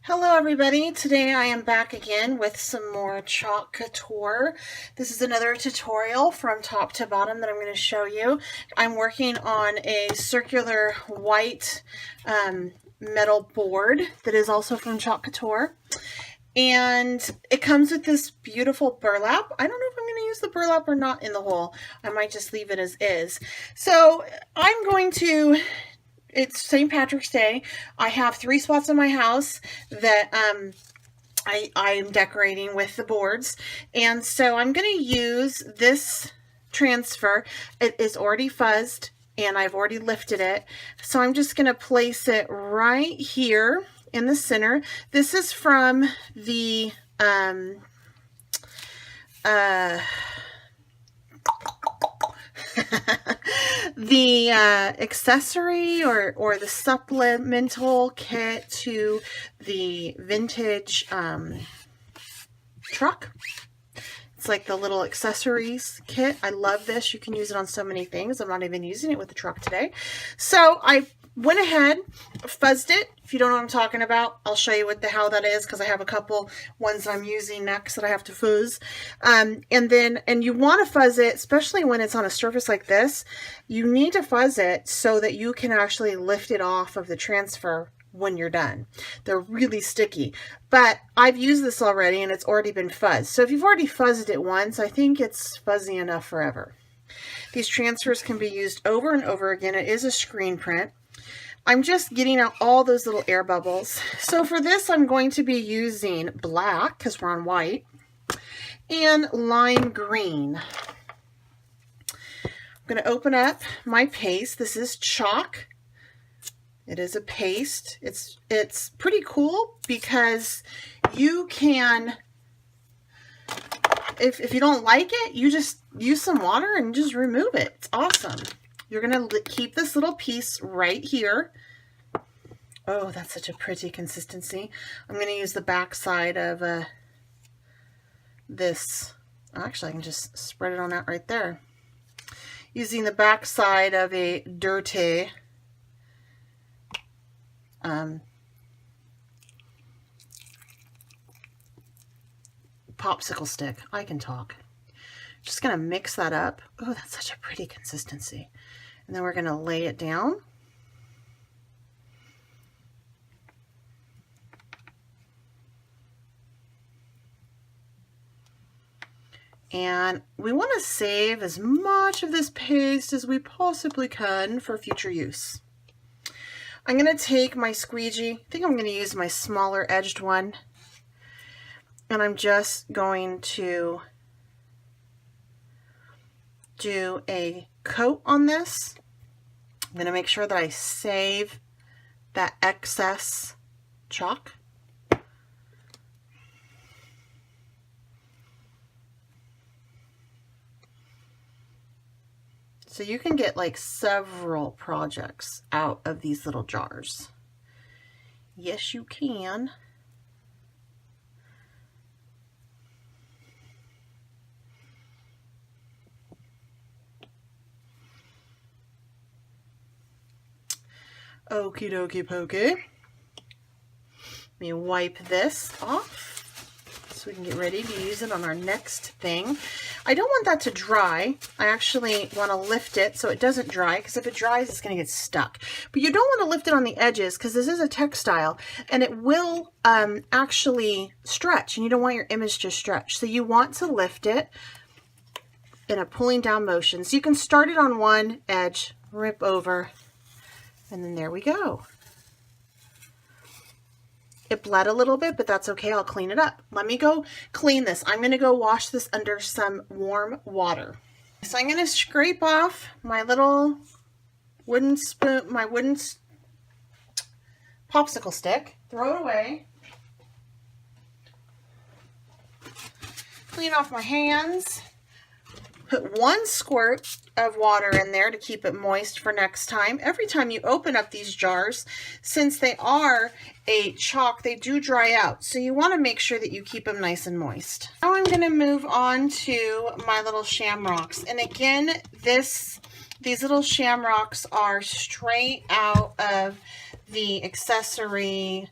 Hello everybody, today I am back again with some more Chalk Couture. This is another tutorial from top to bottom that I'm going to show you. I'm working on a circular white metal board that is also from Chalk Couture. And it comes with this beautiful burlap. I don't know if I'm going to use the burlap or not in the hole. I might just leave it as is. So I'm going to... It's St. Patrick's Day. I have 3 spots in my house that I'm decorating with the boards. And so I'm going to use this transfer. It is already fuzzed and I've already lifted it. So I'm just going to place it right here in the center. This is from the the accessory or the supplemental kit to the vintage truck. It's like the little accessories kit. I love this. You can use it on so many things. I'm not even using it with the truck today. So I went ahead, fuzzed it. If you don't know what I'm talking about, I'll show you how that is, because I have a couple ones that I'm using next that I have to fuzz. And you want to fuzz it, especially when it's on a surface like this. You need to fuzz it so that you can actually lift it off of the transfer when you're done. They're really sticky, but I've used this already and it's already been fuzzed. So if you've already fuzzed it once, I think it's fuzzy enough forever. These transfers can be used over and over again. It is a screen print. I'm just getting out all those little air bubbles. So for this, I'm going to be using black, because we're on white, and lime green. I'm going to open up my paste. This is chalk. It is a paste. It's pretty cool because you can, if you don't like it, you just use some water and just remove it. It's awesome. You're going to keep this little piece right here. Oh, that's such a pretty consistency. I'm going to use the back side of this. Actually, I can just spread it on out right there. Using the back side of a dirty popsicle stick. I can talk. Just going to mix that up. Oh, that's such a pretty consistency. And then we're going to lay it down. And we want to save as much of this paste as we possibly can for future use. I'm going to take my squeegee. I think I'm going to use my smaller edged one. And I'm just going to do a coat on this. I'm going to make sure that I save that excess chalk. So you can get like several projects out of these little jars. Yes, you can. Okie dokie pokey. Let me wipe this off so we can get ready to use it on our next thing. I don't want that to dry. I actually want to lift it so it doesn't dry, because if it dries, it's going to get stuck. But you don't want to lift it on the edges, because this is a textile and it will actually stretch, and you don't want your image to stretch. So you want to lift it in a pulling down motion. So you can start it on one edge, rip over, and then there we go. It bled a little bit, but that's okay. I'll clean it up. Let me go clean this. I'm going to go wash this under some warm water. So I'm going to scrape off my little wooden spoon, my wooden popsicle stick, throw it away, clean off my hands, put 1 squirt of water in there to keep it moist for next time. Every time you open up these jars, since they are a chalk, they do dry out. So you want to make sure that you keep them nice and moist. Now I'm going to move on to my little shamrocks. And again, these little shamrocks are straight out of the accessory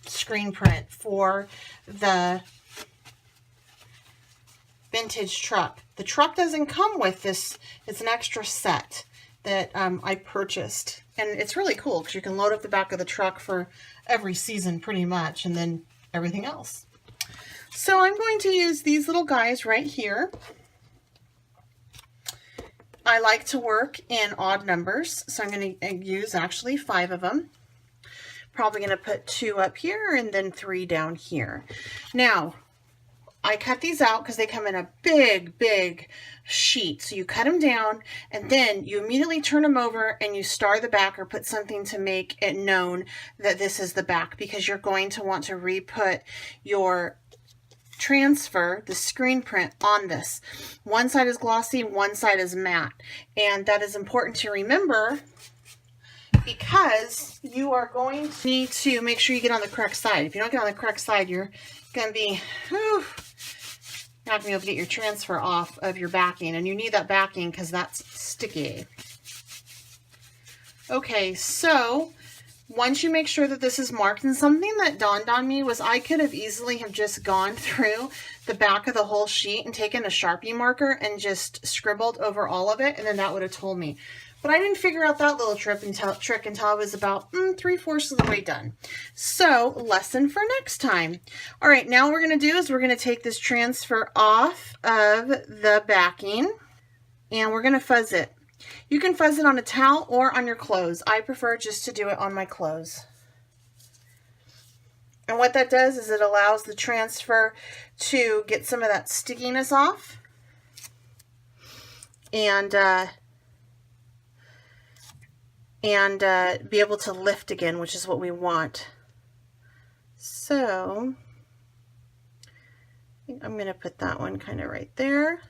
screen print for the vintage truck. The truck doesn't come with this. It's an extra set that I purchased. And it's really cool because you can load up the back of the truck for every season pretty much, and then everything else. So I'm going to use these little guys right here. I like to work in odd numbers, so I'm going to use actually 5 of them. Probably going to put 2 up here and then 3 down here. Now, I cut these out because they come in a big, big sheet. So you cut them down and then you immediately turn them over and you star the back or put something to make it known that this is the back, because you're going to want to re-put your transfer, the screen print, on this. One side is glossy, one side is matte. And that is important to remember because you are going to need to make sure you get on the correct side. If you don't get on the correct side, you're going to be not going to be able to get your transfer off of your backing, and you need that backing because that's sticky. Okay, so once you make sure that this is marked, and something that dawned on me was I could have easily have just gone through the back of the whole sheet and taken a Sharpie marker and just scribbled over all of it, and then that would have told me. But I didn't figure out that little trick until I was about 3/4 of the way done. So, lesson for next time. All right, now what we're going to do is we're going to take this transfer off of the backing, and we're going to fuzz it. You can fuzz it on a towel or on your clothes. I prefer just to do it on my clothes. And what that does is it allows the transfer to get some of that stickiness off. And be able to lift again, which is what we want. So I think I'm going to put that one kind of right there.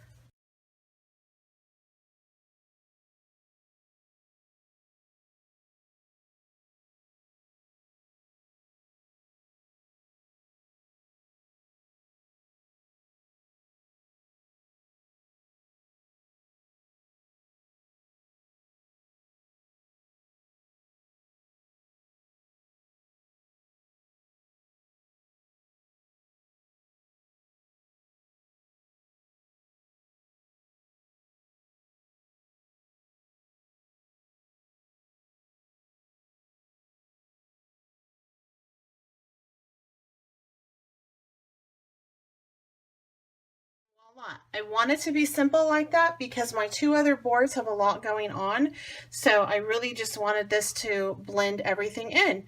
I want it to be simple like that because my 2 other boards have a lot going on. So I really just wanted this to blend everything in.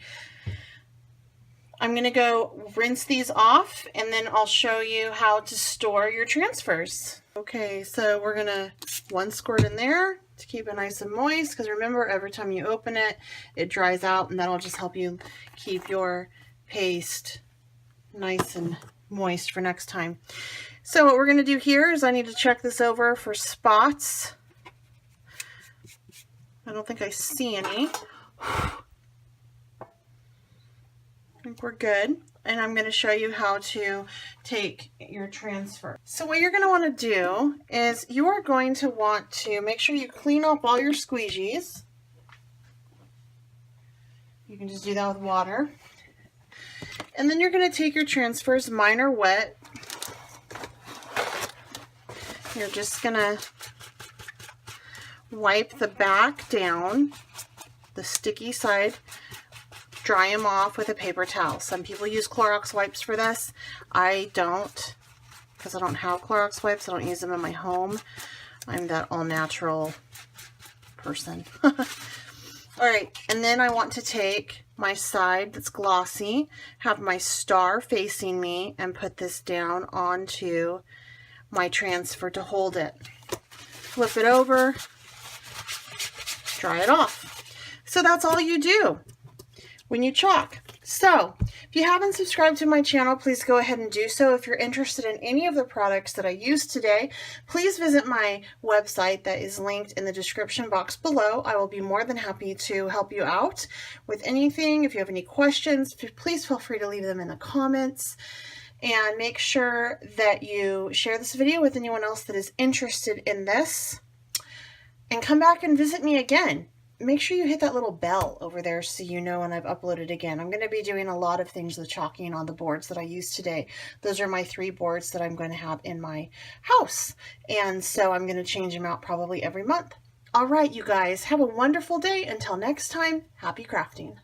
I'm going to go rinse these off and then I'll show you how to store your transfers. Okay, so we're going to 1 squirt in there to keep it nice and moist, because remember, every time you open it, it dries out, and that'll just help you keep your paste nice and moist for next time. So what we're going to do here is I need to check this over for spots. I don't think I see any. I think we're good. And I'm going to show you how to take your transfer. So what you're going to want to do is you are going to want to make sure you clean up all your squeegees. You can just do that with water. And then you're going to take your transfers, mine are wet. You're just going to wipe the back down, the sticky side, dry them off with a paper towel. Some people use Clorox wipes for this. I don't, because I don't have Clorox wipes. I don't use them in my home. I'm that all-natural person. All right, and then I want to take my side that's glossy, have my star facing me, and put this down onto my transfer to hold it. Flip it over, dry it off. So that's all you do when you chalk. So if you haven't subscribed to my channel, please go ahead and do so. If you're interested in any of the products that I used today, please visit my website that is linked in the description box below. I will be more than happy to help you out with anything. If you have any questions, please feel free to leave them in the comments. And make sure that you share this video with anyone else that is interested in this. And come back and visit me again. make sure you hit that little bell over there so you know when I've uploaded again. I'm going to be doing a lot of things with chalking on the boards that I used today. Those are my 3 boards that I'm going to have in my house. And so I'm going to change them out probably every month. All right, you guys, have a wonderful day. Until next time, happy crafting.